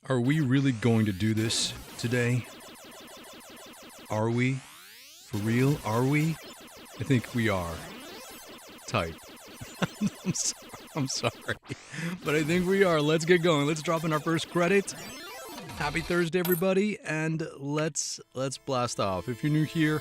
Are we really going to do this today? Are we? For real? Are we? I think we are. Type. I'm sorry. But I think we are. Let's get going. Let's drop in our first credit. Happy Thursday, everybody, and let's blast off. If you're new here,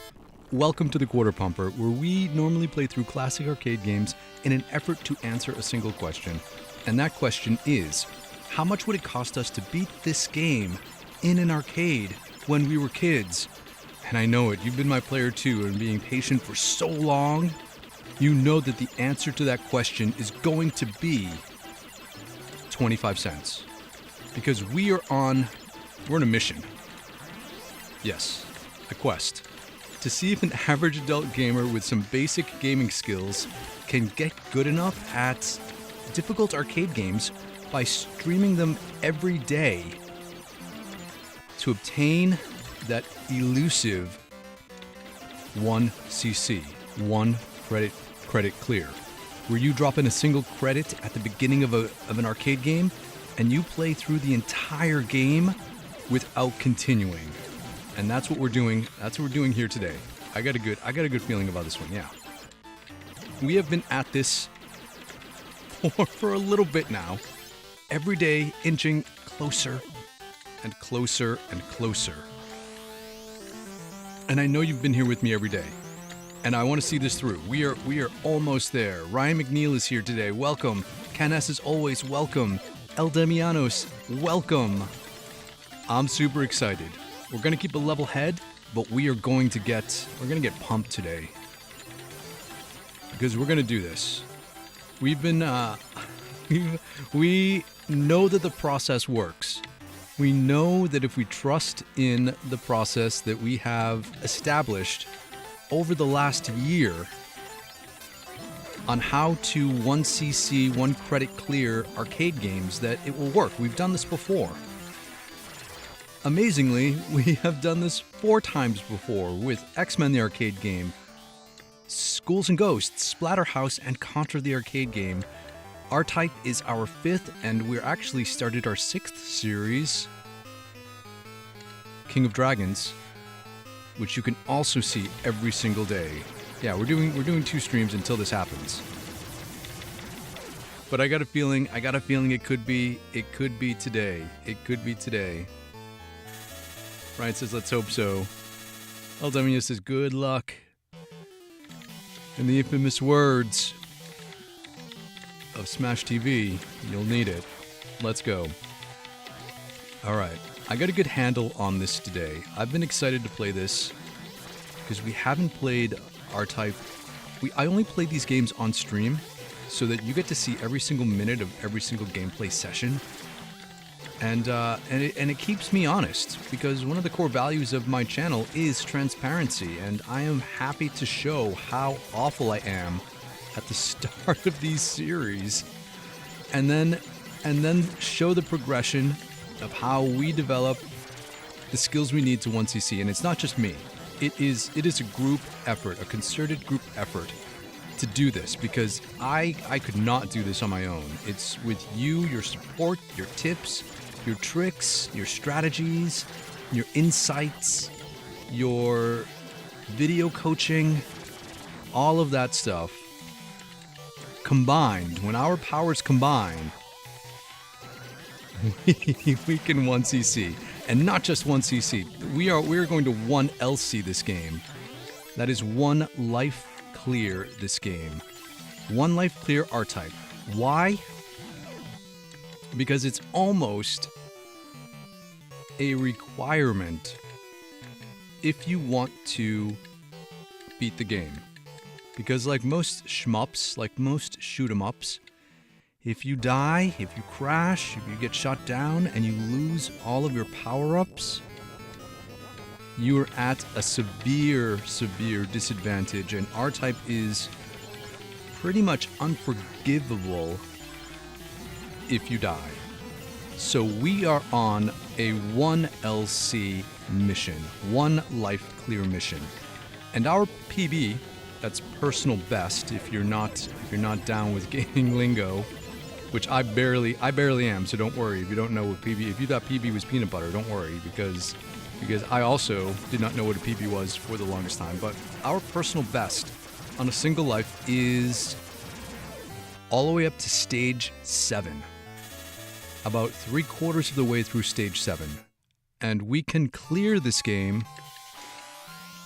welcome to the Quarter Pumper, where we normally play through classic arcade games in an effort to answer a single question. And that question is, how much would it cost us to beat this game in an arcade when we were kids? And I know it. You've been my player too, and being patient for so long, you know that the answer to that question is going to be 25 cents. Because we're on a mission. Yes, a quest. To see if an average adult gamer with some basic gaming skills can get good enough at difficult arcade games by streaming them every day to obtain that elusive 1cc, 1 credit clear, where you drop in a single credit at the beginning of an arcade game and you play through the entire game without continuing. And that's what we're doing. That's what we're doing here today. I got a good feeling about this one. Yeah. We have been at this for a little bit now. Every day inching closer and closer and closer. And I know you've been here with me every day. And I want to see this through. We are almost there. Ryan McNeil is here today. Welcome. Canes is always welcome. El Demianos, welcome. I'm super excited. We're gonna keep a level head, but we're gonna get pumped today. Because we're gonna do this. We've been we know that the process works. We know that if we trust in the process that we have established over the last year on how to 1cc, 1 credit clear arcade games, that it will work. We've done this before. Amazingly, we have done this 4 times before with X-Men the arcade game, Ghouls N Ghosts, Splatterhouse, and Contra the arcade game. RType is our 5th, and we're actually started our 6th series, King of Dragons, which you can also see every single day. Yeah, we're doing 2 streams until this happens. But I got a feeling it could be today. It could be today. Ryan says, let's hope so. Eldemia says, good luck. In the infamous words of Smash TV, you'll need it. Let's go. Alright, I got a good handle on this today. I've been excited to play this because we haven't played RType. I only play these games on stream so that you get to see every single minute of every single gameplay session. And it keeps me honest, because one of the core values of my channel is transparency, and I am happy to show how awful I am at the start of these series, and then show the progression of how we develop the skills we need to 1cc. And it's not just me. It is a group effort, a concerted group effort to do this, because I could not do this on my own. It's with you, your support, your tips, your tricks, your strategies, your insights, your video coaching, all of that stuff combined. When our powers combine, we can 1cc. And not just 1cc. We are going to 1LC this game. That is 1 life clear this game. 1 life clear RType. Why? Because it's almost a requirement if you want to beat the game. Because like most shmups, like most shoot 'em ups, if you die, if you crash, if you get shot down, and you lose all of your power-ups, you are at a severe disadvantage, and RType is pretty much unforgivable if you die. So we are on a 1LC mission, 1 life clear mission. And our PB, that's personal best if you're not down with gaming lingo, which I barely am. So don't worry if you don't know what PB. If you thought PB was peanut butter, don't worry because I also did not know what a PB was for the longest time. But our personal best on a single life is all the way up to stage 7. About 3/4 of the way through stage 7. And we can clear this game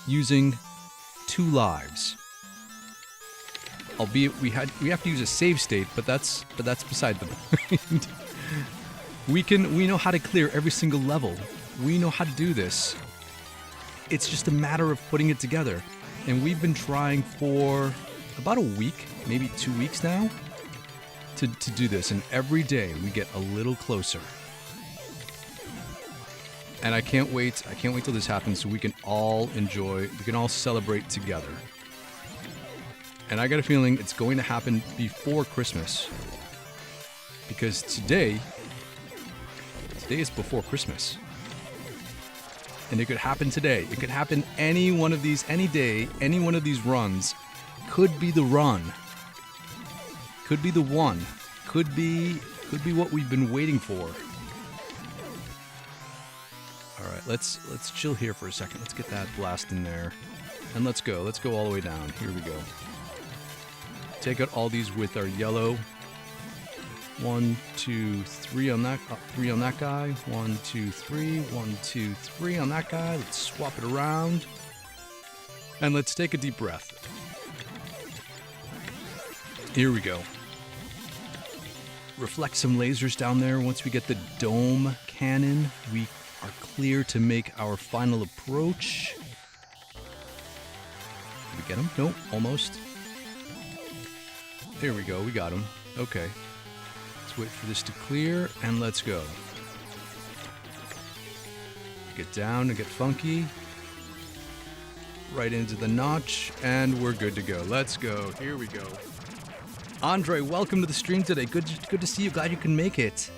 using 2 lives. Albeit we have to use a save state, but that's beside the point. We know how to clear every single level. We know how to do this. It's just a matter of putting it together. And we've been trying for about a week, maybe 2 weeks now, to do this. And every day we get a little closer. And I can't wait till this happens so we can all celebrate together. And I got a feeling it's going to happen before Christmas. Because today is before Christmas. And it could happen today. It could happen any day, any one of these runs could be the run. Could be the one. Could be what we've been waiting for. All right, let's chill here for a second. Let's get that blast in there. And let's go all the way down. Here we go. Take out all these with our yellow. 1, 2, 3 on that. 3 on that guy. 1, 2, 3. 1, 2, 3 on that guy. Let's swap it around. And let's take a deep breath. Here we go. Reflect some lasers down there. Once we get the dome cannon, we are clear to make our final approach. Did we get him? Nope, almost. There we go, we got him. Okay. Let's wait for this to clear, and let's go. Get down and get funky. Right into the notch, and we're good to go. Let's go. Here we go. Andre, welcome to the stream today. Good to see you. Glad you can make it.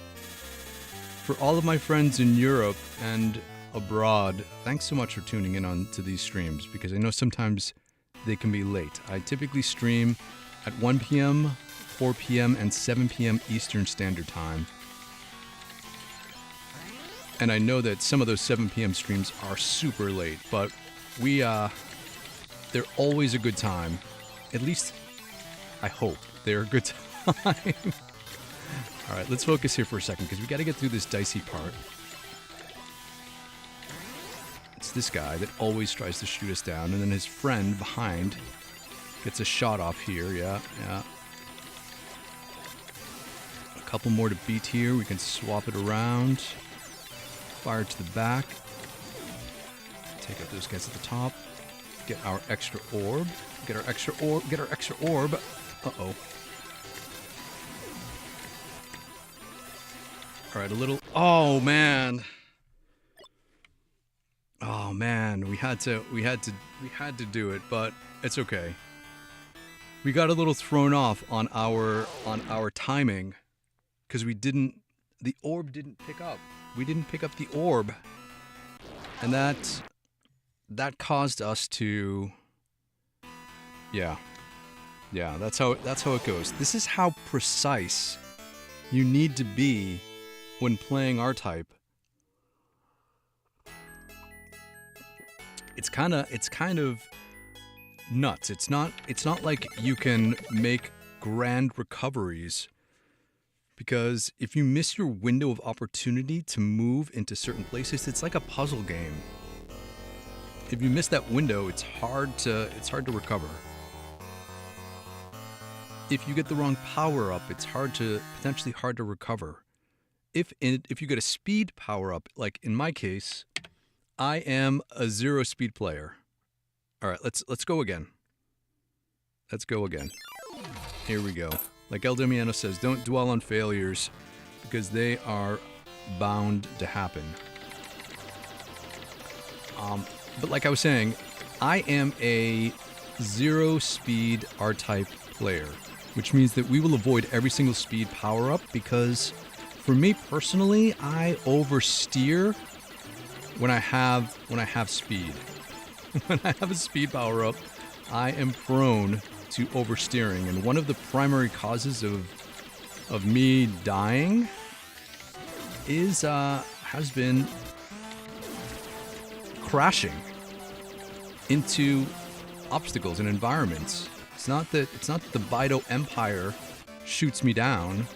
For all of my friends in Europe and abroad, thanks so much for tuning in on to these streams, because I know sometimes they can be late. I typically stream at 1 p.m., 4 p.m., and 7 p.m. Eastern Standard Time. And I know that some of those 7 p.m. streams are super late, but they're always a good time. At least, I hope they're a good time. All right, let's focus here for a second, because we got to get through this dicey part. It's this guy that always tries to shoot us down, and then his friend behind gets a shot off here. Yeah. A couple more to beat here. We can swap it around. Fire to the back. Take out those guys at the top. Get our extra orb. Get our extra orb. Uh-oh. All right, a little... Oh, man. Oh, man. We had to do it, but it's okay. We got a little thrown off on our timing, because the orb didn't pick up. We didn't pick up the orb, and that caused us to. Yeah, that's how it goes. This is how precise you need to be when playing RType. It's kind of nuts. It's not like you can make grand recoveries, because if you miss your window of opportunity to move into certain places, it's like a puzzle game. If you miss that window, it's hard to recover. If you get the wrong power up, it's potentially hard to recover. If you get a speed power up, like in my case, I am a 0 speed player. All right, let's go again. Let's go again. Here we go. Like El Demiano says, don't dwell on failures, because they are bound to happen. But like I was saying, I am a 0 speed R-type player, which means that we will avoid every single speed power up, because for me personally, I oversteer when I have speed. When I have a speed power up, I am prone to oversteering, and one of the primary causes of of me dying is has been crashing into obstacles and environments. It's not that the Bido Empire shoots me down.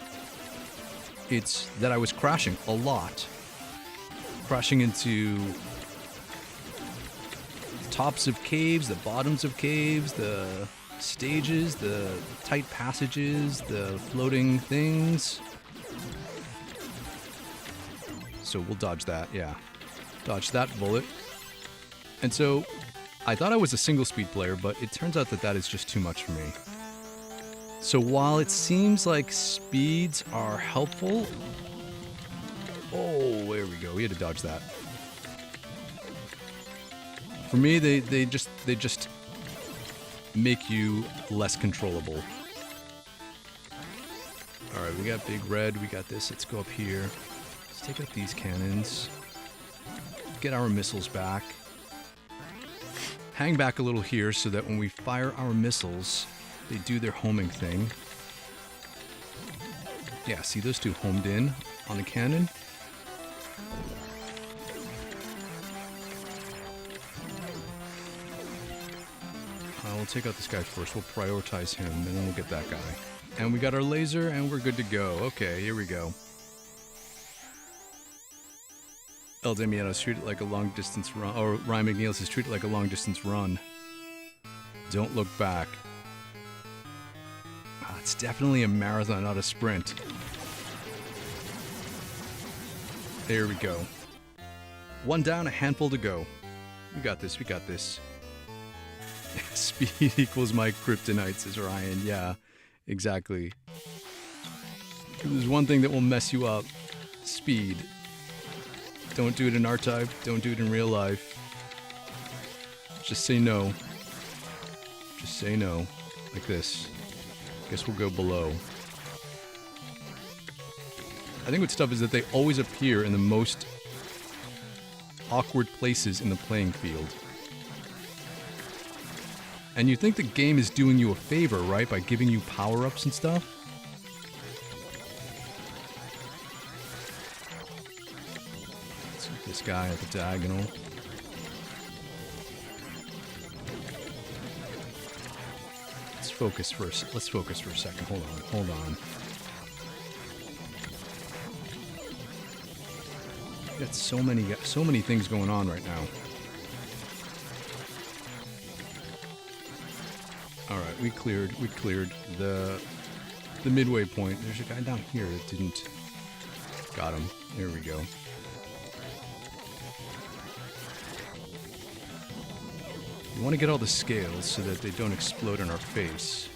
It's that I was crashing a lot. Crashing into the tops of caves, the bottoms of caves, the stages, the tight passages, the floating things. So we'll dodge that, yeah. Dodge that bullet. And so I thought I was a single speed player, but it turns out that that is just too much for me. So while it seems like speeds are helpful... Oh, there we go. We had to dodge that. For me, they just make you less controllable. Alright, we got Big Red. We got this. Let's go up here. Let's take out these cannons. Get our missiles back. Hang back a little here so that when we fire our missiles, they do their homing thing. Yeah, see those two homed in on the cannon? We'll take out this guy first. We'll prioritize him, and then we'll get that guy. And we got our laser, and we're good to go. Okay, here we go. El Demianos, treat it like a long-distance run. Or Ryan McNeil says, treat it like a long-distance run. Don't look back. It's definitely a marathon, not a sprint. There we go. One down, a handful to go. We got this, we got this. Speed equals my kryptonite, says Ryan. Yeah, exactly. If there's one thing that will mess you up, speed. Don't do it in RType, don't do it in real life. Just say no. Just say no. Like this. Guess we'll go below. I think what's tough is that they always appear in the most awkward places in the playing field. And you think the game is doing you a favor, right? By giving you power-ups and stuff? Let's get this guy at the diagonal. Let's focus for a second. Hold on. We got so many things going on right now. Alright, we cleared the midway point. There's a guy down here that didn't... Got him. There we go. You want to get all the scales so that they don't explode in our face.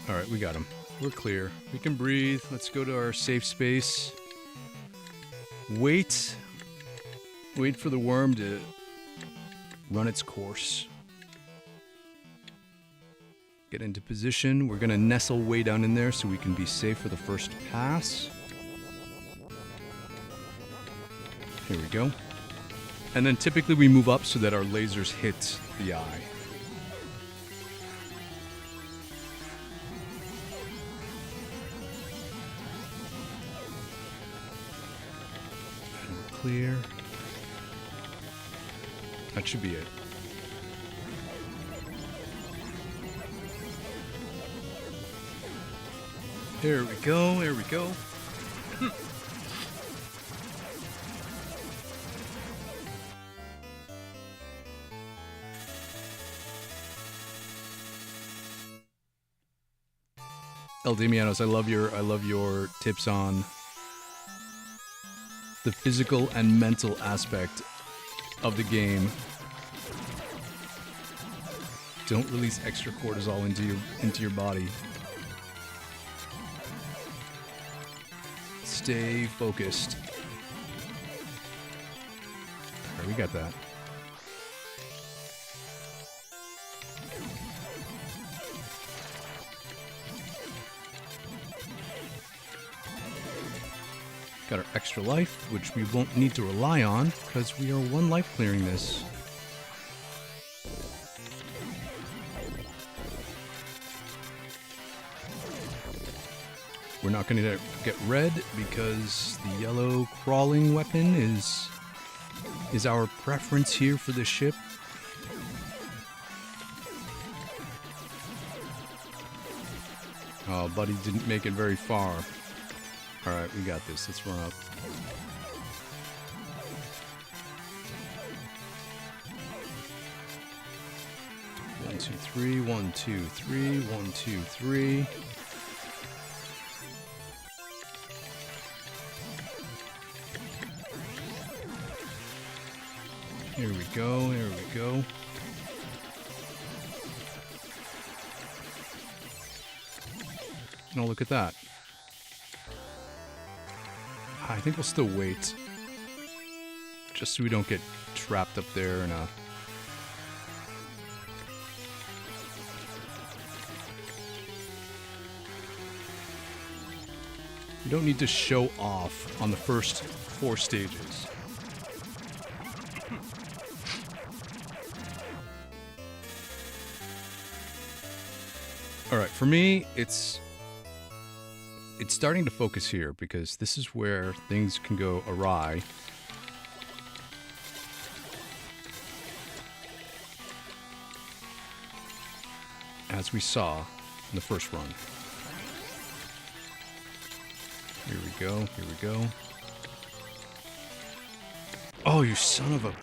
Alright, we got him. We're clear. We can breathe. Let's go to our safe space. Wait for the worm to run its course. Get into position. We're going to nestle way down in there so we can be safe for the first pass. Here we go. And then typically we move up so that our lasers hit the eye. Clear. That should be it. There we go, there we go. El Demianos, I love your tips on the physical and mental aspect of the game. Don't release extra cortisol into your body. Stay focused. Alright, we got that. Got our extra life, which we won't need to rely on, because we are one life clearing this. We're not going to get red because the yellow crawling weapon is our preference here for the ship. Oh, buddy didn't make it very far. Alright, we got this. Let's run up. One, two, three, 1, 2, 3, 1, 2, 3. Here we go, here we go. Oh, look at that. I think we'll still wait. Just so we don't get trapped up there in a... You don't need to show off on the first 4 stages. Alright, for me, it's starting to focus here because this is where things can go awry. As we saw in the first run. Here we go, here we go. Oh, you son of a...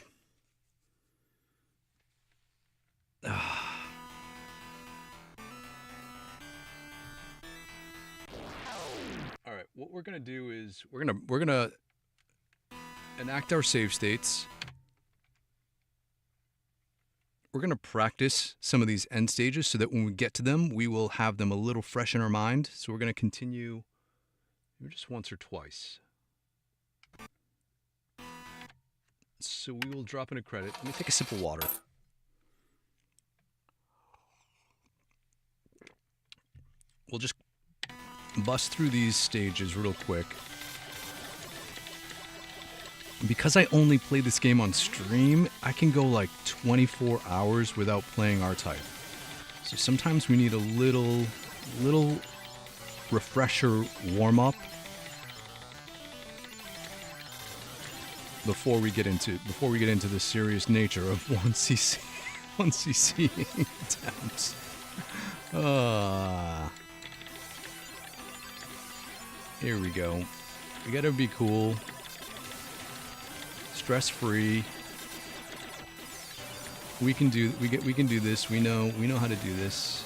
Alright, what we're gonna do is we're gonna enact our save states. We're gonna practice some of these end stages so that when we get to them, we will have them a little fresh in our mind. So we're gonna continue just once or twice. So we will drop in a credit. Let me take a sip of water. We'll just bust through these stages real quick. Because I only play this game on stream, I can go like 24 hours without playing RType. So sometimes we need a little refresher warm-up before we get into the serious nature of 1cc attempts. Here we go. We gotta be cool, stress-free. We can do this. We know how to do this.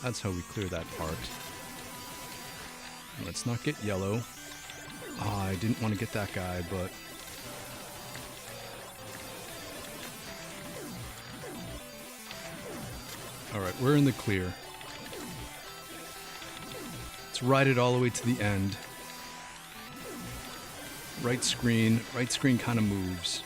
That's how we clear that part. Let's not get yellow. Oh, I didn't want to get that guy, but... Alright, we're in the clear. Let's ride it all the way to the end. Right screen kind of moves.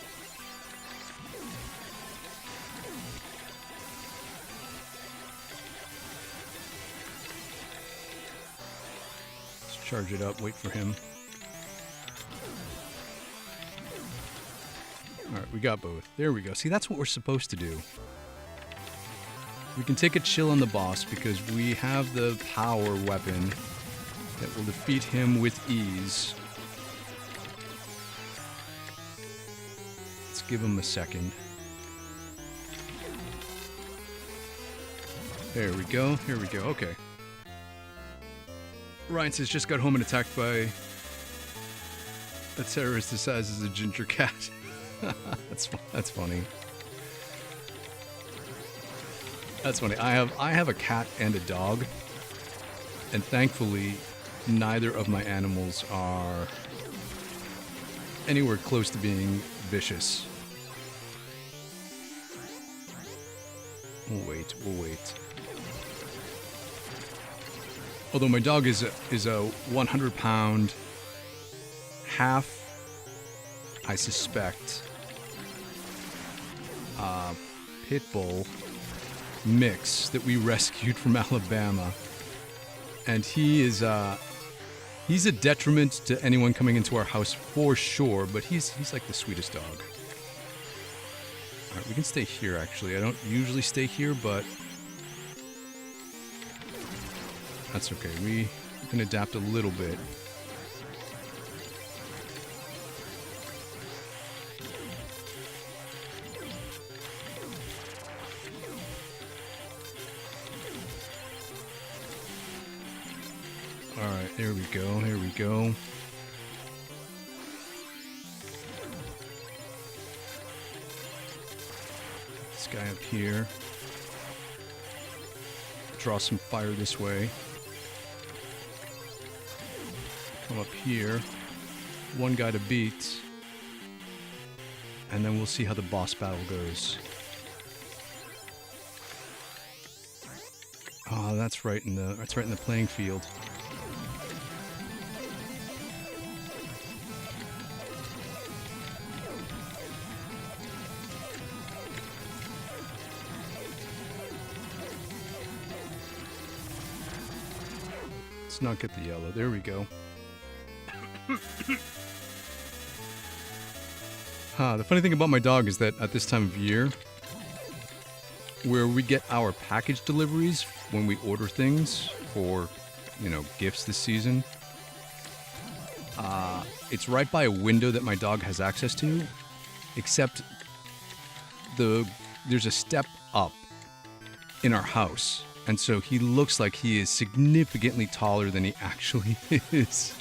Charge it up, wait for him. Alright, we got both. There we go. See, that's what we're supposed to do. We can take a chill on the boss because we have the power weapon that will defeat him with ease. Let's give him a second. There we go. Here we go. Okay. Ryan says, just got home and attacked by a terrorist disguised as a ginger cat. That's funny. That's funny. I have a cat and a dog, and thankfully, neither of my animals are anywhere close to being vicious. We'll wait. Although my dog is a 100-pound, half, I suspect, pit bull mix that we rescued from Alabama, and he is He's a detriment to anyone coming into our house for sure, but he's like the sweetest dog. Alright, we can stay here actually. I don't usually stay here, but that's okay. We can adapt a little bit. Alright, there we go, here we go. This guy up here. Draw some fire this way. Come up here. One guy to beat. And then we'll see how the boss battle goes. Oh, that's right in the playing field. Let's not get the yellow. There we go. The funny thing about my dog is that at this time of year, where we get our package deliveries when we order things for, you know, gifts this season, it's right by a window that my dog has access to, except there's a step up in our house. And so he looks like he is significantly taller than he actually is.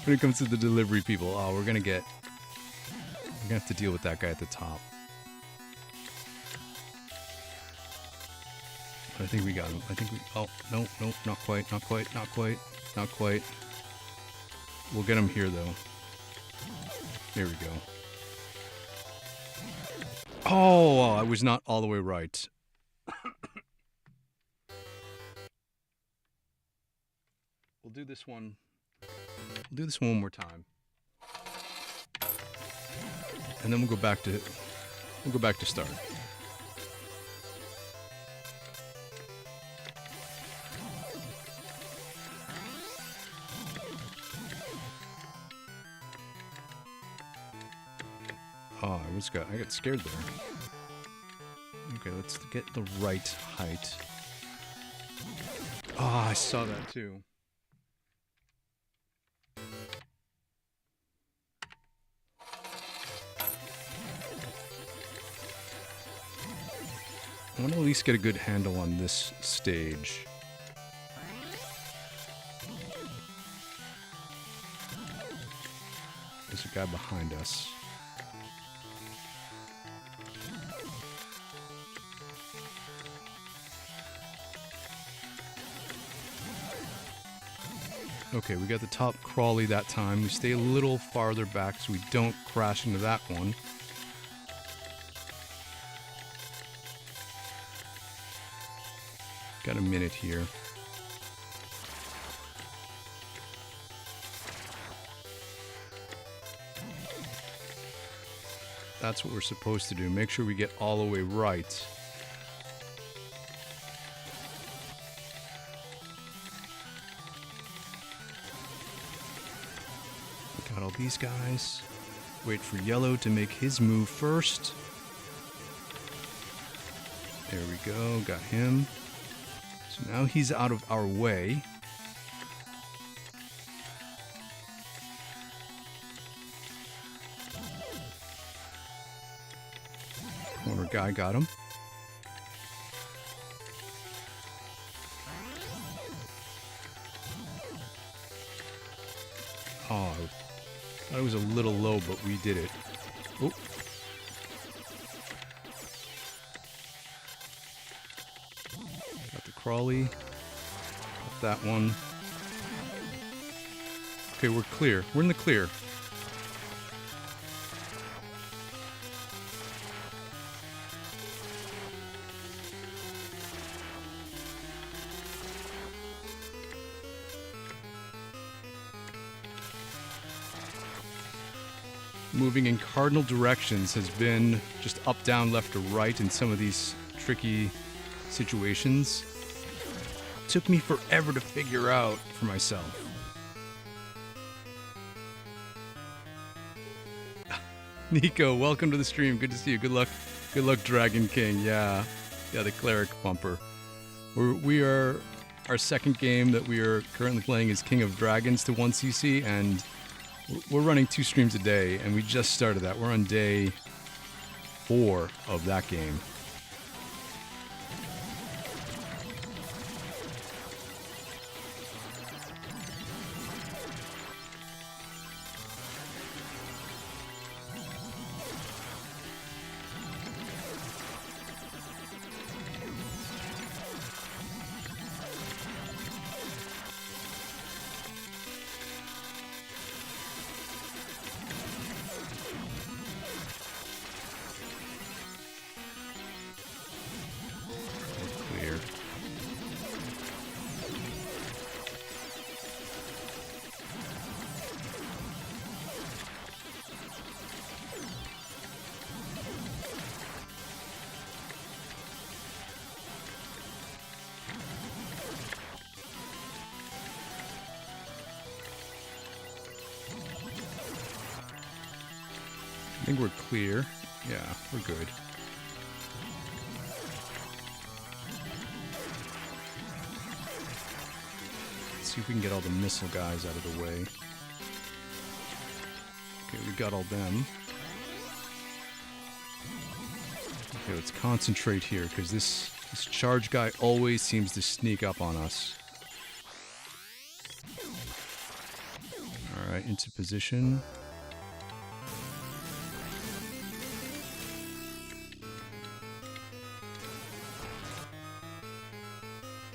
When it comes to the delivery people, oh, we're gonna have to deal with that guy at the top. But I think we got him. Oh, no, not quite. We'll get him here, though. There we go. Oh, I was not all the way right. We'll do this one. We'll do this one more time. And then we'll go back to start. Oh, I got scared there. Okay, let's get the right height. Oh, I saw that too. I want to at least get a good handle on this stage. There's a guy behind us. Okay, we got the top crawly that time. We stay a little farther back so we don't crash into that one. Got a minute here. That's what we're supposed to do. Make sure we get all the way right. Got all these guys. Wait for yellow to make his move first. There we go. Got him. So now he's out of our way. Corner guy got him. Oh, I thought it was a little low, but we did it. Oh. Got the crawly. Got that one. Okay, we're clear. We're in the clear. Moving in cardinal directions has been just up, down, left, or right in some of these tricky situations. It took me forever to figure out for myself. Nico, welcome to the stream. Good to see you. Good luck, Dragon King. Yeah, the cleric bumper. We are our second game that we are currently playing is King of Dragons to 1cc, and we're running 2 streams a day, and we just started that. We're on day 4 of that game. I think we're clear. Yeah, we're good. Let's see if we can get all the missile guys out of the way. Okay, we got all them. Okay, let's concentrate here, because this charge guy always seems to sneak up on us. Alright, into position.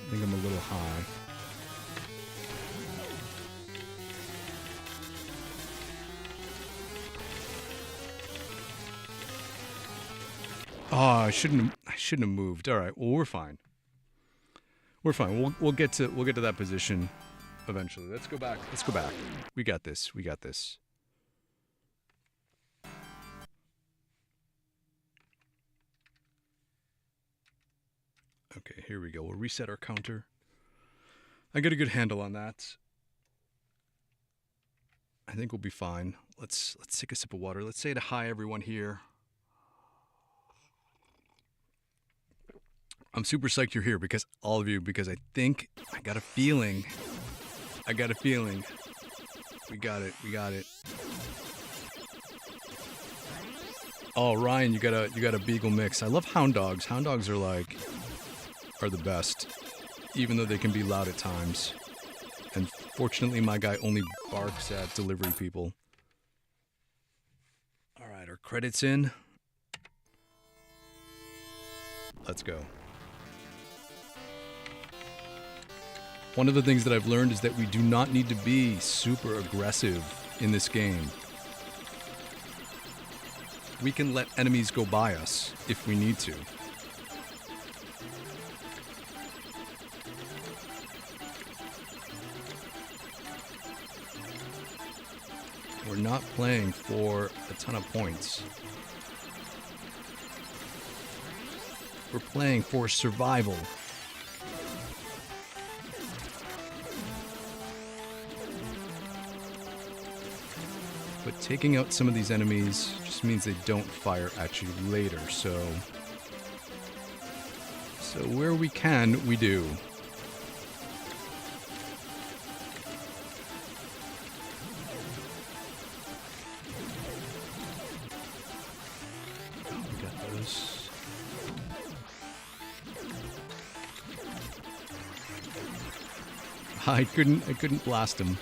I think I'm a little high. Oh, I shouldn't have moved. All right. Well, we're fine. We're fine. We'll get to that position eventually. Let's go back. We got this. Okay, here we go. We'll reset our counter. I got a good handle on that. I think we'll be fine. Let's take a sip of water. Let's say to hi everyone here. I'm super psyched you're here because all of you, because I got a feeling. We got it. Oh, Ryan, you got a beagle mix. I love hound dogs. Hound dogs are the best, even though they can be loud at times. And fortunately, my guy only barks at delivery people. All right, our credits in. Let's go. One of the things that I've learned is that we do not need to be super aggressive in this game. We can let enemies go by us if we need to. We're not playing for a ton of points. We're playing for survival. But taking out some of these enemies just means they don't fire at you later, so where we can, we do. We got those. I couldn't blast him.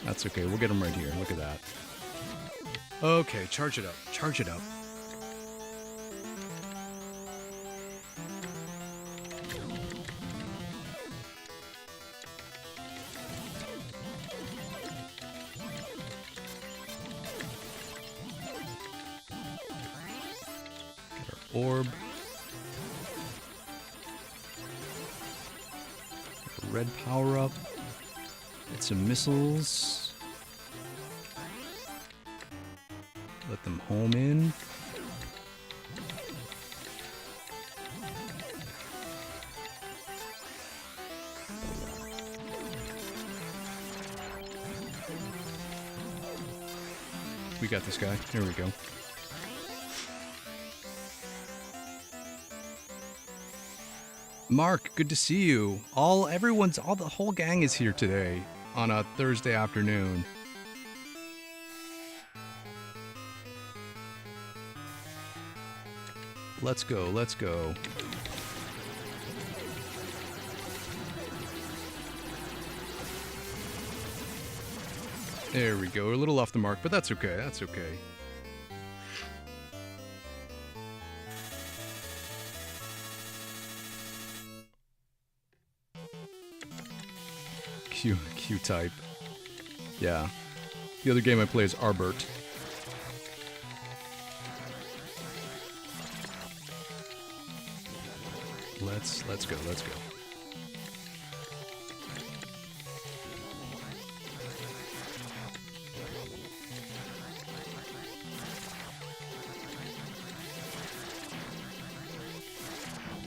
That's okay. We'll get him right here. Look at that. Okay, charge it up. Get our orb. Get a red power up. Get some missiles. Let them home in. We got this guy. Here we go. Mark, good to see you. The whole gang is here today on a Thursday afternoon. Let's go, let's go. There we go. We're a little off the mark, but that's okay. That's okay. RType. Yeah. The other game I play is Arbert. Let's go. Let's go.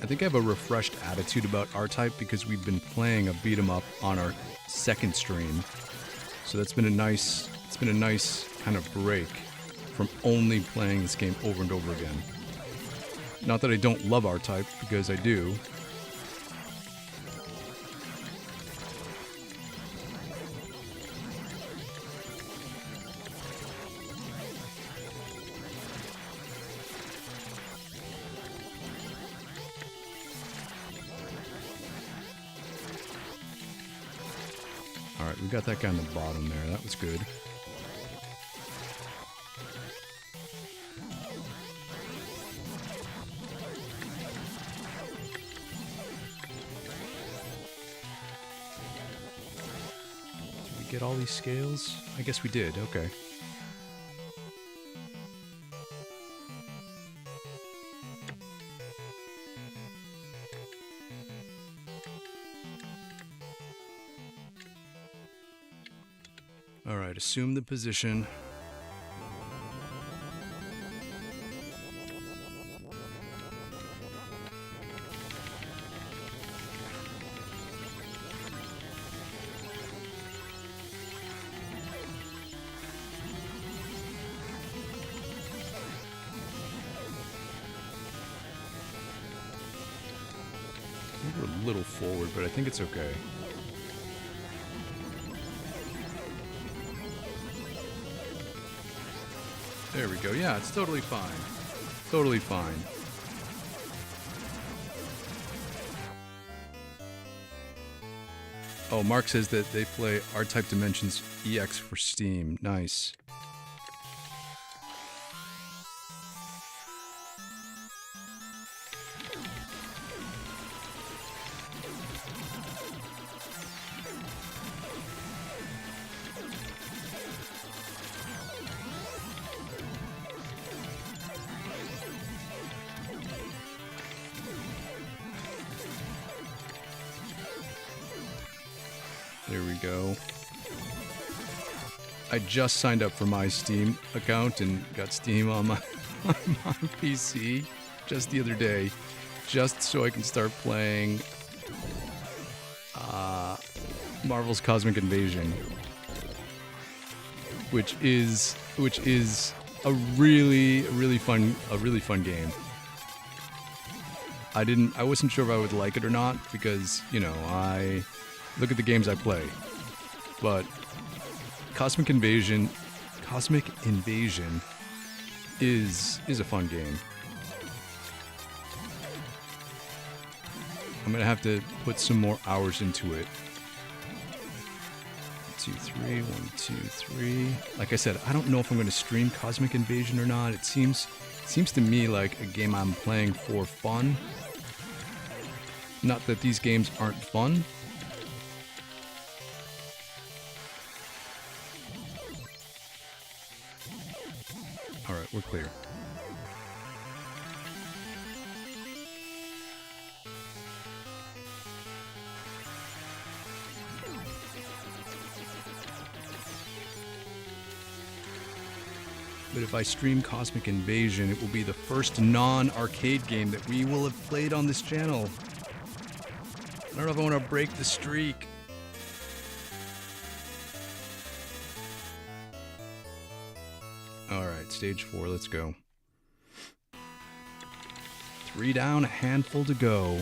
I think I have a refreshed attitude about RType because we've been playing a beat 'em up on our second stream. So that's been a nice kind of break from only playing this game over and over again. Not that I don't love RType, because I do. Alright, we got that guy on the bottom there. That was good. Get all these scales? I guess we did, okay. Alright, assume the position. We're a little forward, but I think it's okay. There we go. Yeah, it's totally fine. Totally fine. Oh, Mark says that they play RType Dimensions EX for Steam. Nice. There we go. I just signed up for my Steam account and got Steam on my PC just the other day, just so I can start playing Marvel's Cosmic Invasion, which is a really fun game. I wasn't sure if I would like it or not because, you know, I look at the games I play, but Cosmic Invasion is a fun game. I'm gonna have to put some more hours into it. 1, 2, 3, 1, 2, 3. Like I said, I don't know if I'm gonna stream Cosmic Invasion or not. It seems to me like a game I'm playing for fun. Not that these games aren't fun. Alright, we're clear. But if I stream Cosmic Invasion, it will be the first non-arcade game that we will have played on this channel. I don't know if I want to break the streak. right, stage 4, let's go. 3 down, a handful to go.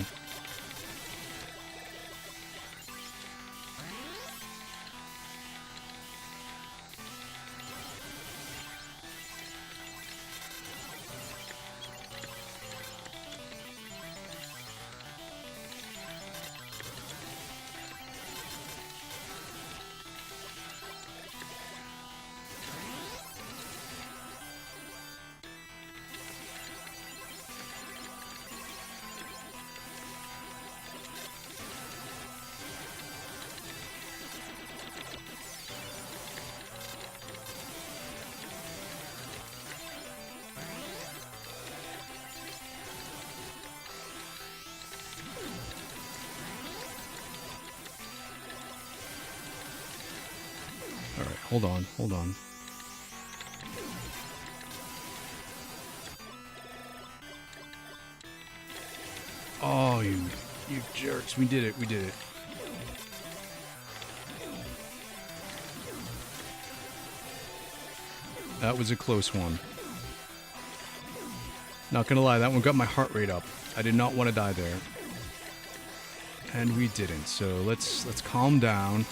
Alright, hold on, hold on. Oh, you jerks. We did it, we did it. That was a close one. Not gonna lie, that one got my heart rate up. I did not want to die there. And we didn't, so let's calm down.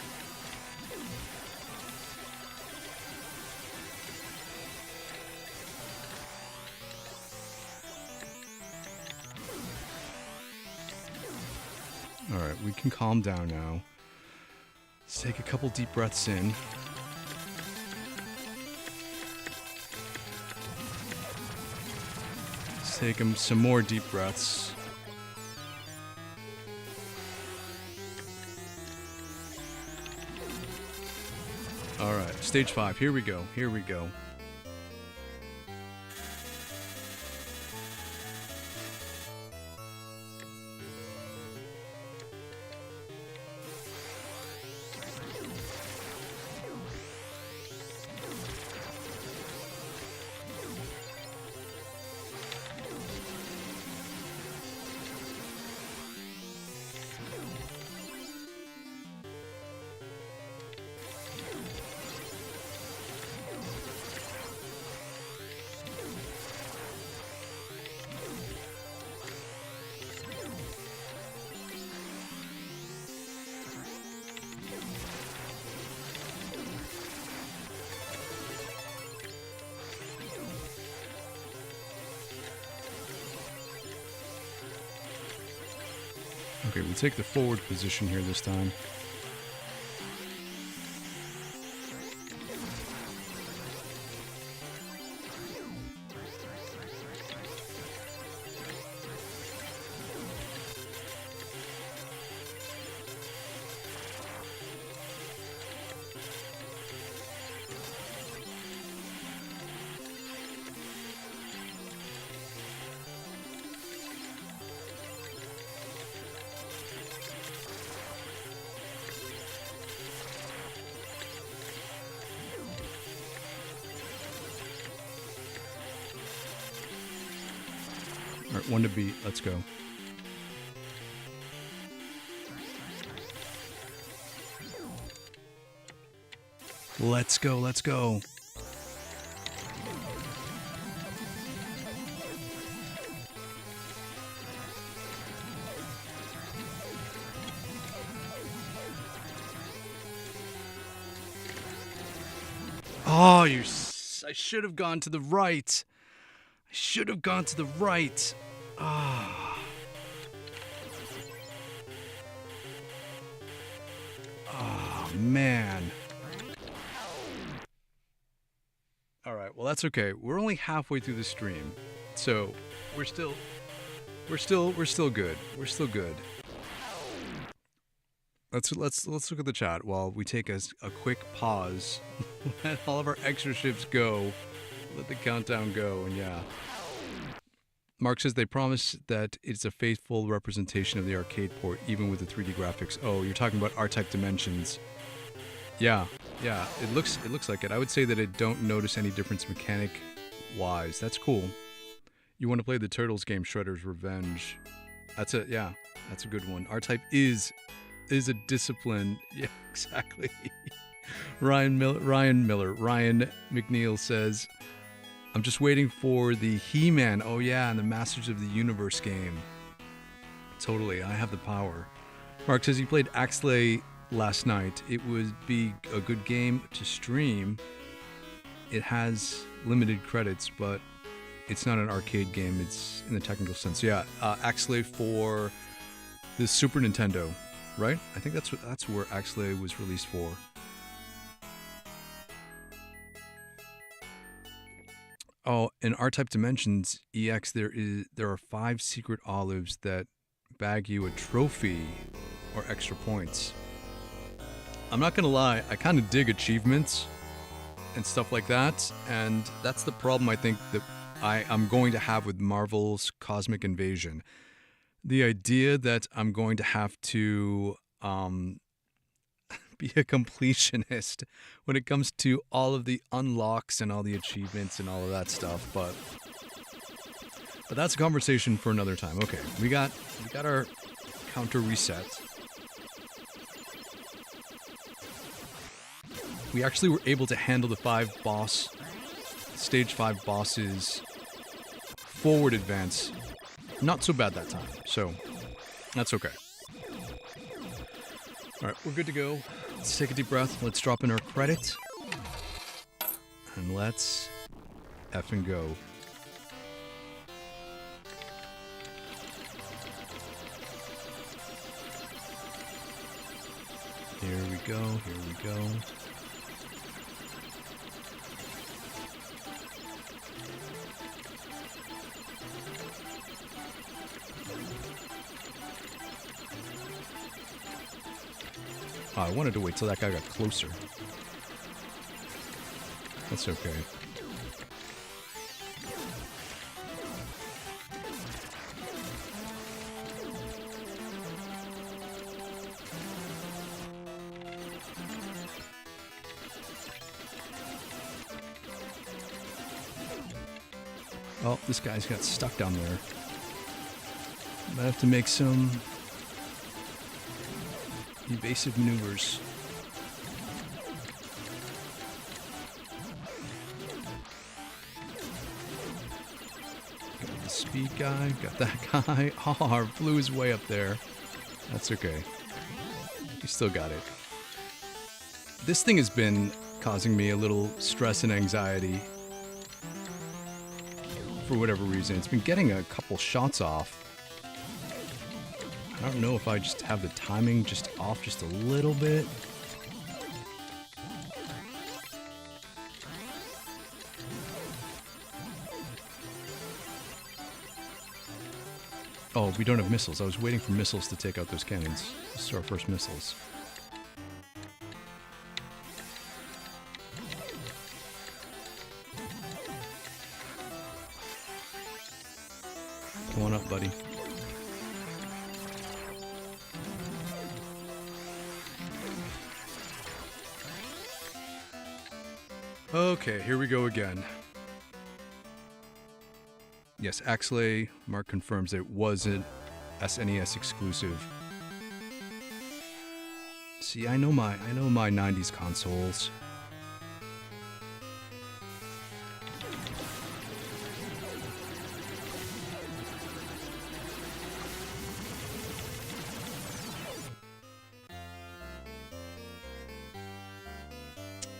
Alright, we can calm down now. Let's take a couple deep breaths in. Let's take some more deep breaths. Alright, stage 5. Here we go. Here we go. Okay, we take the forward position here this time. Alright, 1 to beat. Let's go. Let's go, let's go. Oh, I should have gone to the right. I should have gone to the right. Ah. Oh, man. All right, well, that's okay. We're only halfway through the stream. So, we're still good. We're still good. Let's look at the chat while we take a quick pause. Let all of our extra ships go. Let the countdown go, and yeah. Mark says they promise that it's a faithful representation of the arcade port, even with the 3D graphics. Oh, you're talking about RType dimensions. Yeah, it looks like it. I would say that I don't notice any difference mechanic-wise. That's cool. You want to play the Turtles game, Shredder's Revenge. That's a good one. RType is a discipline. Yeah, exactly. Ryan McNeil says, I'm just waiting for the He-Man. Oh yeah, and the Masters of the Universe game. Totally, I have the power. Mark says he played Axley last night. It would be a good game to stream. It has limited credits, but it's not an arcade game. It's in the technical sense. Yeah, Axley for the Super Nintendo, right? I think that's where Axley was released for. Oh, in RType Dimensions EX, there are 5 secret olives that bag you a trophy or extra points. I'm not gonna lie, I kind of dig achievements and stuff like that, and that's the problem I think that I'm going to have with Marvel's Cosmic Invasion. The idea that I'm going to have to be a completionist when it comes to all of the unlocks and all the achievements and all of that stuff, but that's a conversation for another time. Okay, we got our counter reset. We actually were able to handle the stage 5 bosses forward advance. Not so bad that time, so that's okay. Alright, we're good to go. Let's take a deep breath. Let's drop in our credit. And let's effing go. Here we go, here we go. Oh, I wanted to wait till that guy got closer. That's okay. Oh, this guy's got stuck down there. Might have to make some evasive maneuvers. Got the speed guy, got that guy. Oh, blew his way up there. That's okay. We still got it. This thing has been causing me a little stress and anxiety for whatever reason. It's been getting a couple shots off. I don't know if I just have the timing just off just a little bit. Oh, we don't have missiles. I was waiting for missiles to take out those cannons. This is our first missiles. Come on up, buddy. Okay, here we go again. Yes, Axley, Mark confirms that it wasn't SNES exclusive. See, I know my 90s consoles.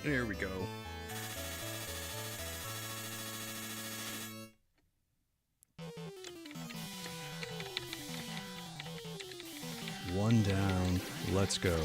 There we go. One down. Let's go.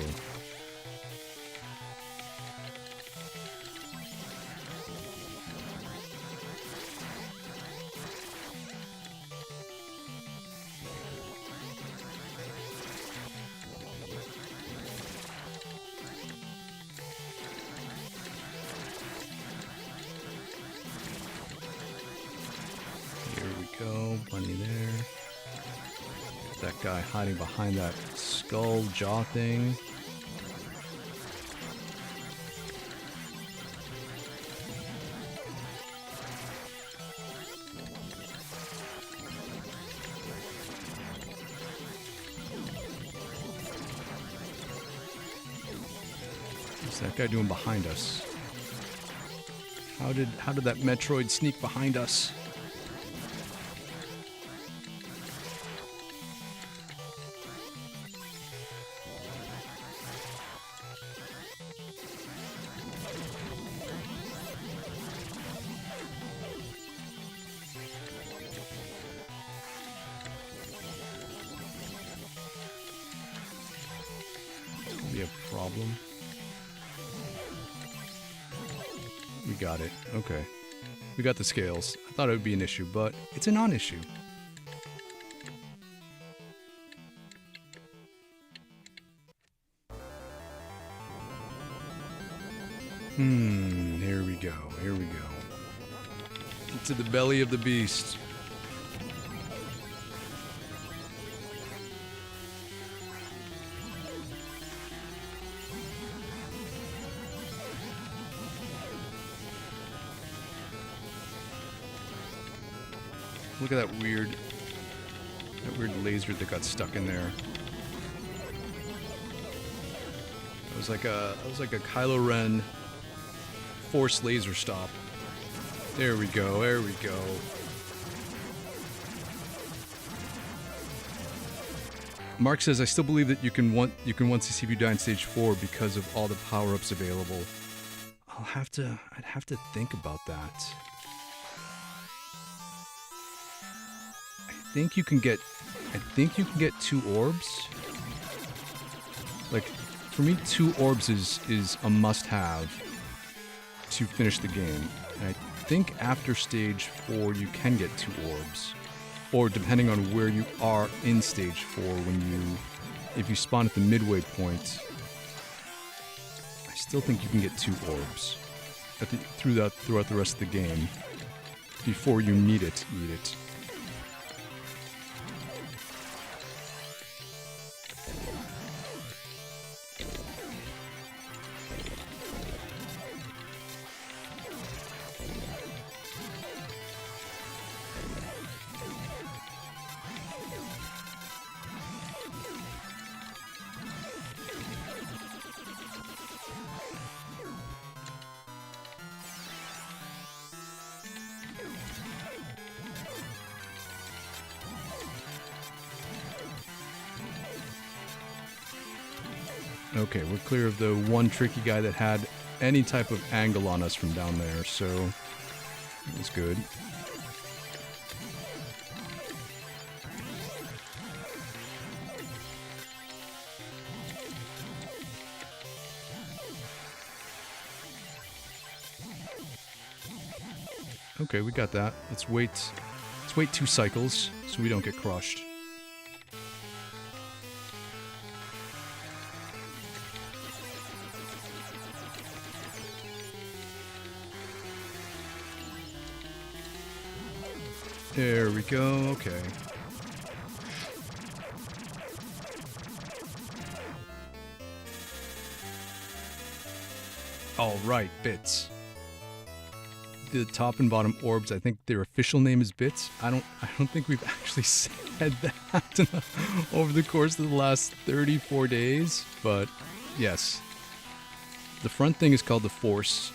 Here we go. Bunny there. That guy hiding behind that skull jaw thing. What's that guy doing behind us? How did that Metroid sneak behind us? Be a problem. We got it. Okay. We got the scales. I thought it would be an issue, but it's a non-issue. Here we go. Here we go. Into the belly of the beast. Look at that weird laser that got stuck in there. It was like a Kylo Ren force laser stop. There we go. There we go. Mark says, I still believe that you can once succeed if you die in stage 4 because of all the power-ups available. I'd have to think about that. I think you can get 2 orbs. Like, for me, 2 orbs is a must-have to finish the game. And I think after stage 4 you can get 2 orbs. Or depending on where you are in stage 4, if you spawn at the midway point, I still think you can get 2 orbs throughout the rest of the game before you need it. Okay, we're clear of the one tricky guy that had any type of angle on us from down there, so that's good. Okay, we got that. Let's wait 2 cycles so we don't get crushed. There we go, okay. All right, bits. The top and bottom orbs, I think their official name is bits. I don't think we've actually said that over the course of the last 34 days, but yes. The front thing is called the force.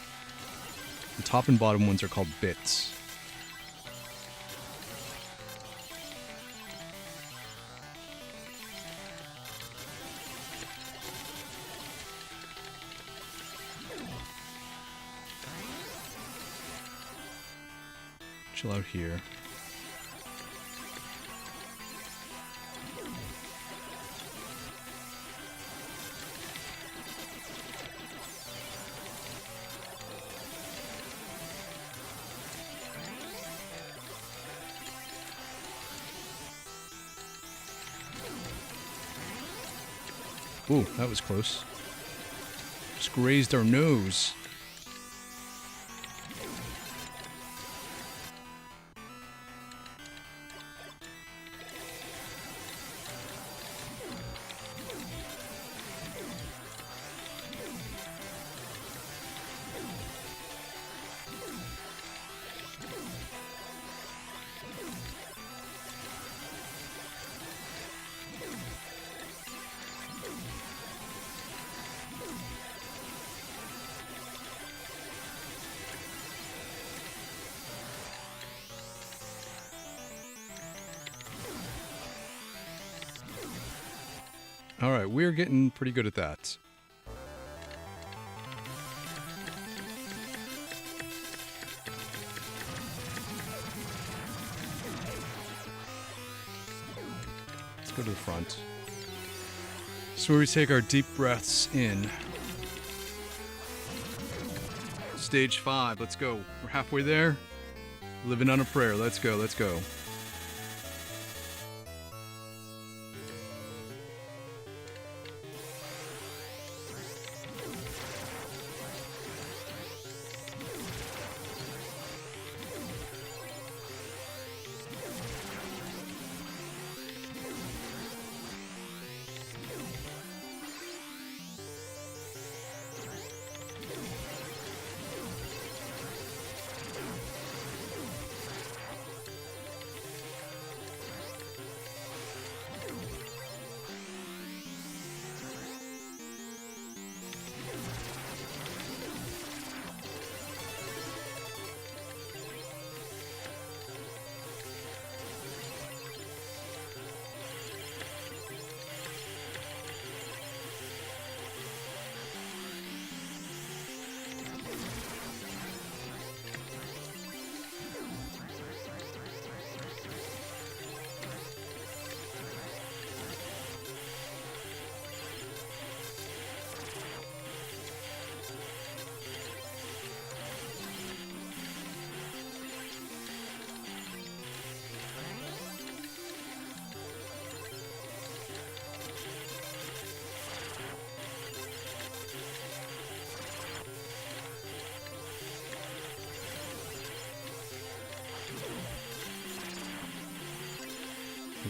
The top and bottom ones are called bits. Chill out here. Ooh, that was close. Just grazed our nose. All right, we're getting pretty good at that. Let's go to the front. This is where we take our deep breaths in. Stage 5, let's go. We're halfway there. Living on a prayer. Let's go, let's go.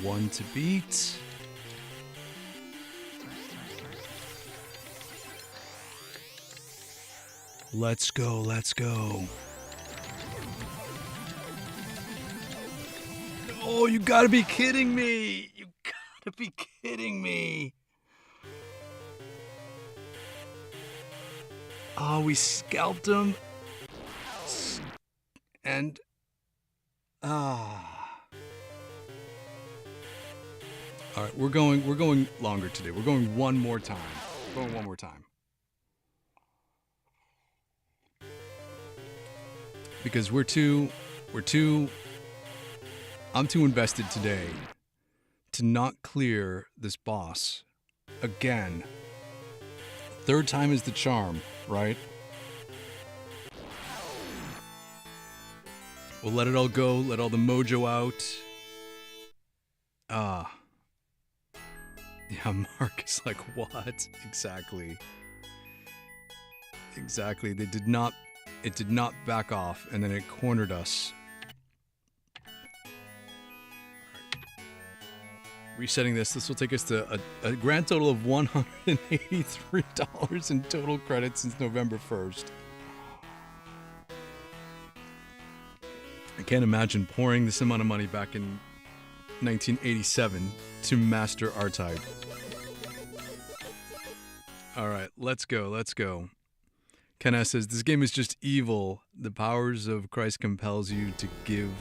One to beat. Let's go, let's go. Oh, you gotta be kidding me. You gotta be kidding me. Oh, we scalped him. And... All right, we're going longer today. We're going one more time. Because I'm too invested today to not clear this boss again. Third time is the charm, right? We'll let it all go, let all the mojo out. Yeah, Mark is like, what? Exactly. It did not back off, and then it cornered us. Right. Resetting this will take us to a grand total of $183 in total credits since November 1st. I can't imagine pouring this amount of money back in 1987 to master RType. All right, let's go. Ken S says, this game is just evil. The powers of Christ compels you to give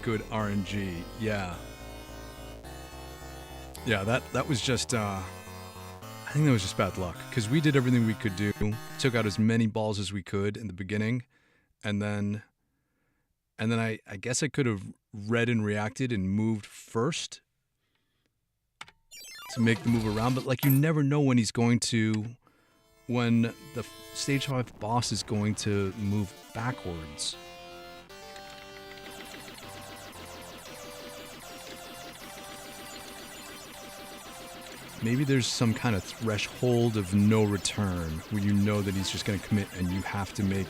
good RNG. Yeah, that was just, I think that was just bad luck. Because we did everything we could do. Took out as many balls as we could in the beginning. And then I guess I could have read and reacted and moved first to make the move around, but like you never know when the stage 5 boss is going to move backwards. Maybe there's some kind of threshold of no return where you know that he's just going to commit and you have to make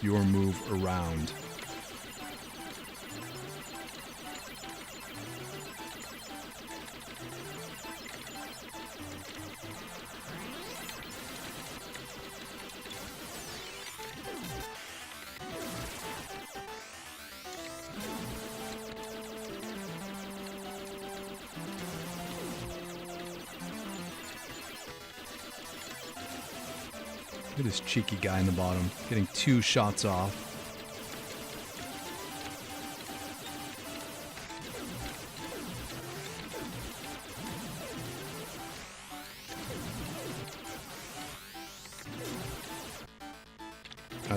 your move around. Look at this cheeky guy in the bottom, getting 2 shots off.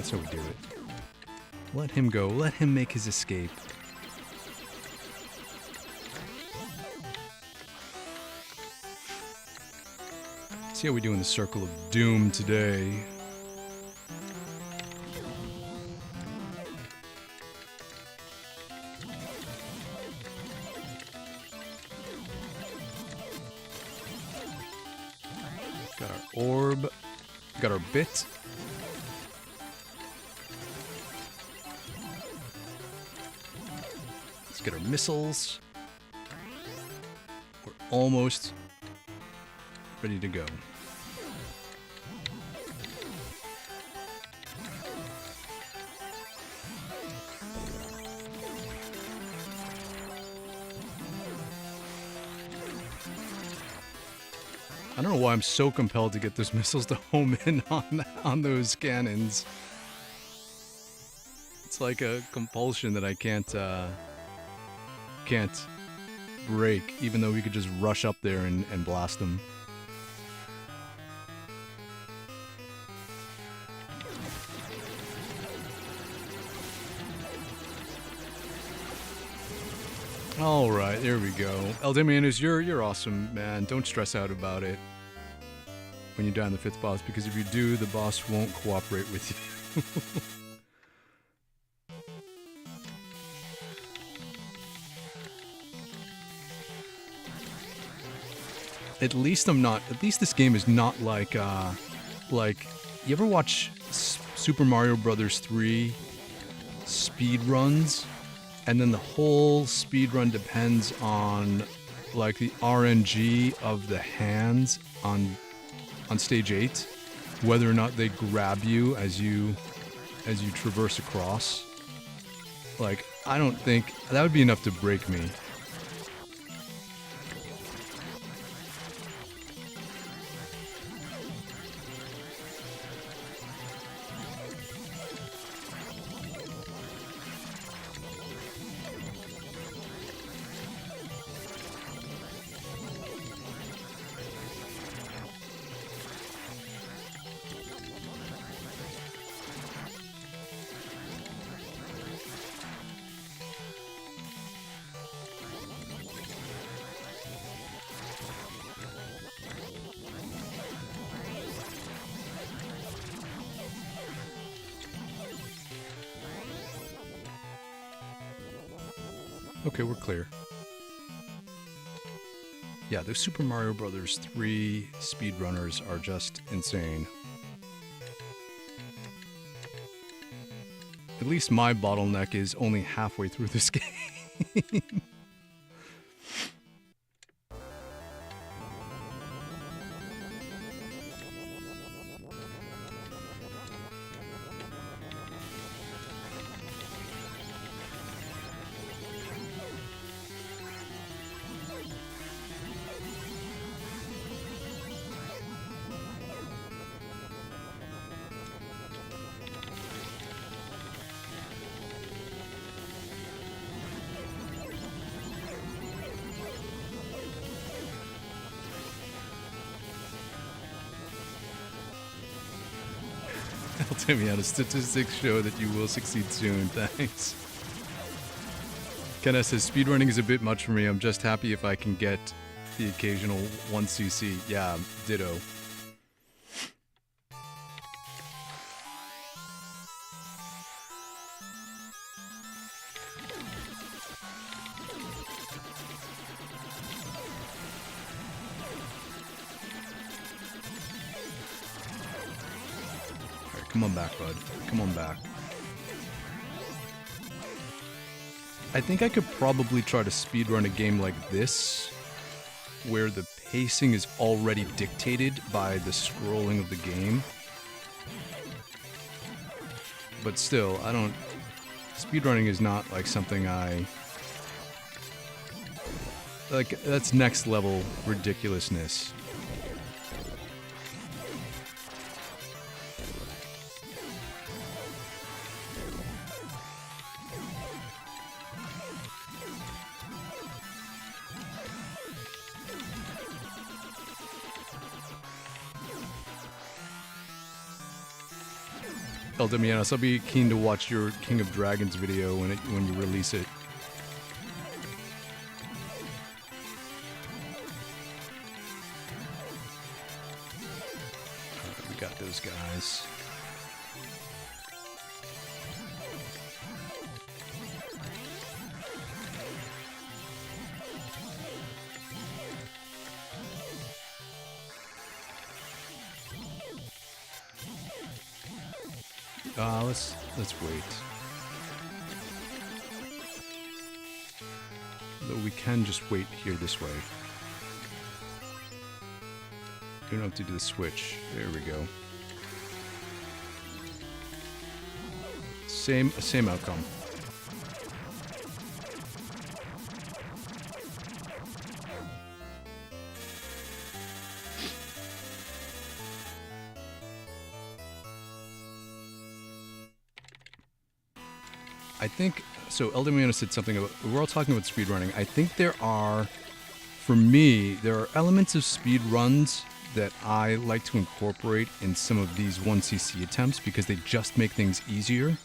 that's how we do it. Let him go. Let him make his escape. See how we do in the Circle of Doom today. Got our orb. Got our bit. Let's get our missiles. We're almost ready to go. I don't know why I'm so compelled to get those missiles to home in on those cannons. It's like a compulsion that I can't break, even though we could just rush up there and blast them. All right, there we go. Eldemianus, you're awesome, man. Don't stress out about it when you die on the 5th boss, because if you do, the boss won't cooperate with you. At least this game is not like you ever watch Super Mario Brothers 3 speed runs? And then the whole speedrun depends on like the RNG of the hands on stage 8, whether or not they grab you as you traverse across. Like, I don't think that would be enough to break me. Okay, we're clear. Yeah, those Super Mario Brothers 3 speedrunners are just insane. At least my bottleneck is only halfway through this game. Tell me how the statistics show that you will succeed soon. Thanks. Kenneth says, speedrunning is a bit much for me. I'm just happy if I can get the occasional 1cc. Yeah, ditto. Come on back, bud. Come on back. I think I could probably try to speedrun a game like this, where the pacing is already dictated by the scrolling of the game. But still, I don't... Speedrunning is not like something I... Like, that's next level ridiculousness. LWNS, I'll be keen to watch your King of Dragons video when you release it. Alright, we got those guys. Let's wait. Though we can just wait here this way. We don't have to do the switch. There we go. Same outcome. I think, so LWN said something about, we're all talking about speedrunning. I think there are, for me, there are elements of speedruns that I like to incorporate in some of these 1cc attempts because they just make things easier.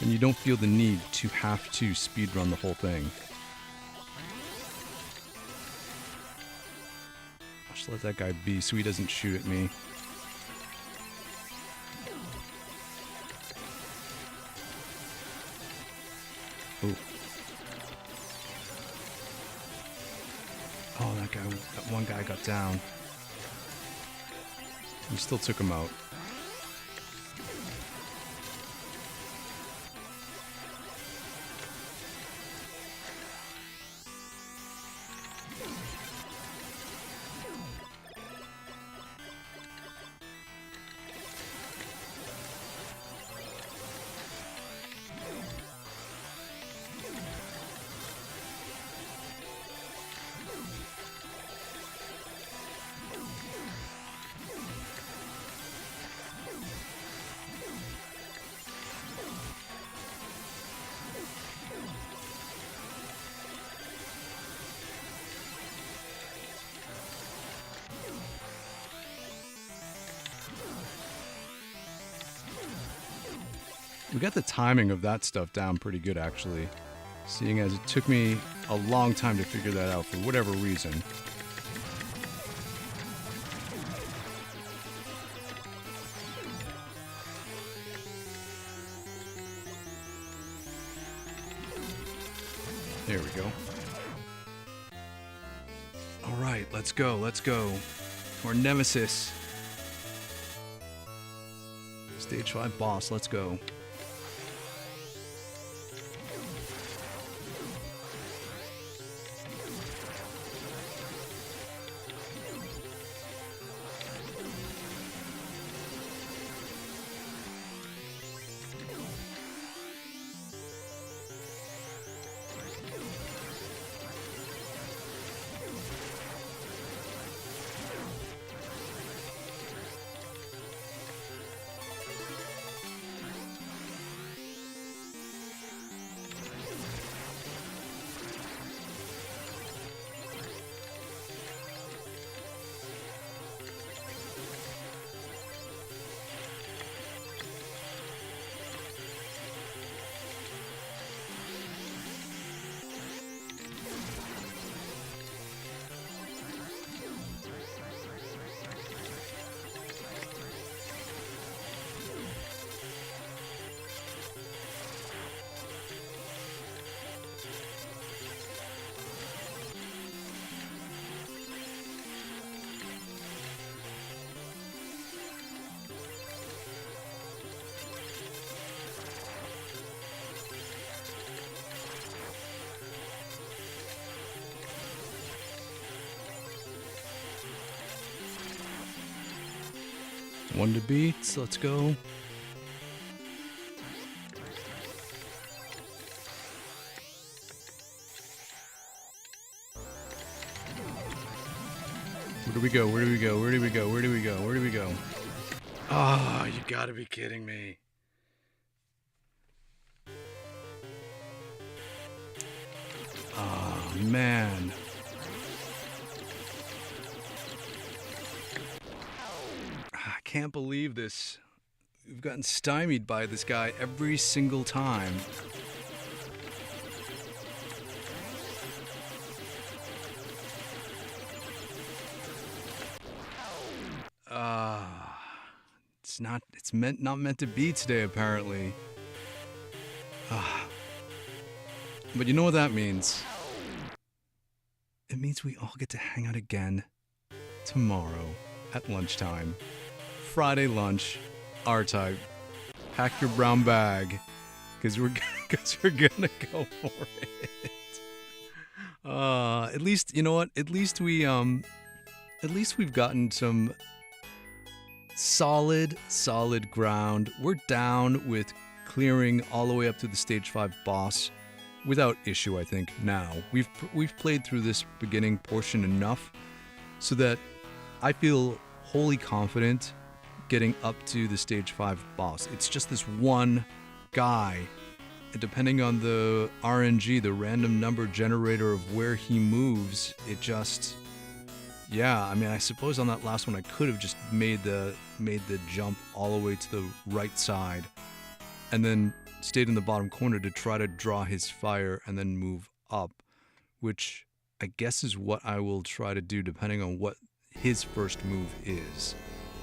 And you don't feel the need to have to speedrun the whole thing. Just let that guy be so he doesn't shoot at me. Ooh. Oh, that one guy got down. We still took him out. We got the timing of that stuff down pretty good, actually. Seeing as it took me a long time to figure that out for whatever reason. There we go. All right, let's go, let's go. Our nemesis. Stage 5 boss, let's go. One to beat, let's go. Where do we go? Where do we go? Where do we go? Where do we go? Where do we go? Oh, you gotta be kidding me. Oh, man. can't believe this. We've gotten stymied by this guy every single time. It's not meant to be today, apparently. But you know what that means? It means we all get to hang out again tomorrow at lunchtime. Friday lunch, RType. Pack your brown bag, because we're gonna go for it. At least, you know what? At least we've gotten some solid ground. We're down with clearing all the way up to the stage 5 boss without issue, I think. Now we've played through this beginning portion enough so that I feel wholly confident getting up to the stage 5 boss. It's just this one guy, and depending on the RNG, the random number generator of where he moves, it just, yeah, I mean, I suppose on that last one I could have just made the jump all the way to the right side and then stayed in the bottom corner to try to draw his fire and then move up, which I guess is what I will try to do depending on what his first move is.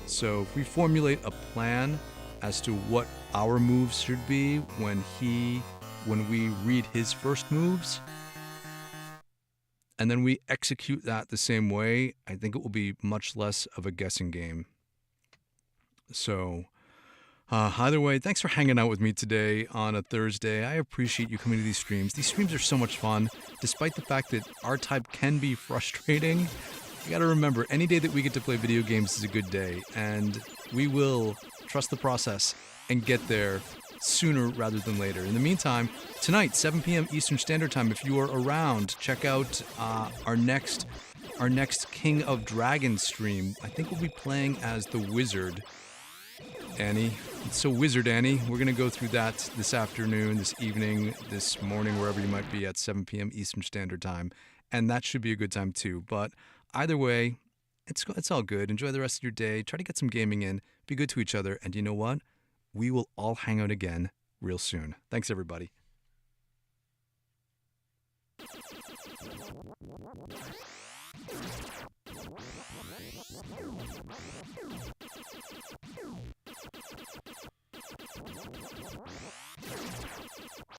So if we formulate a plan as to what our moves should be when we read his first moves, and then we execute that the same way, I think it will be much less of a guessing game. So either way, thanks for hanging out with me today on a Thursday. I appreciate you coming to these streams. These streams are so much fun, despite the fact that RType can be frustrating. You gotta remember, any day that we get to play video games is a good day, and we will trust the process and get there sooner rather than later. In the meantime, tonight, 7 p.m. Eastern Standard Time, if you are around, check out our next King of Dragons stream. I think we'll be playing as the Wizard. Annie. It's so Wizard Annie. We're going to go through that this afternoon, this evening, this morning, wherever you might be at 7 p.m. Eastern Standard Time. And that should be a good time too. But either way, it's all good. Enjoy the rest of your day. Try to get some gaming in. Be good to each other. And you know what? We will all hang out again real soon. Thanks, everybody.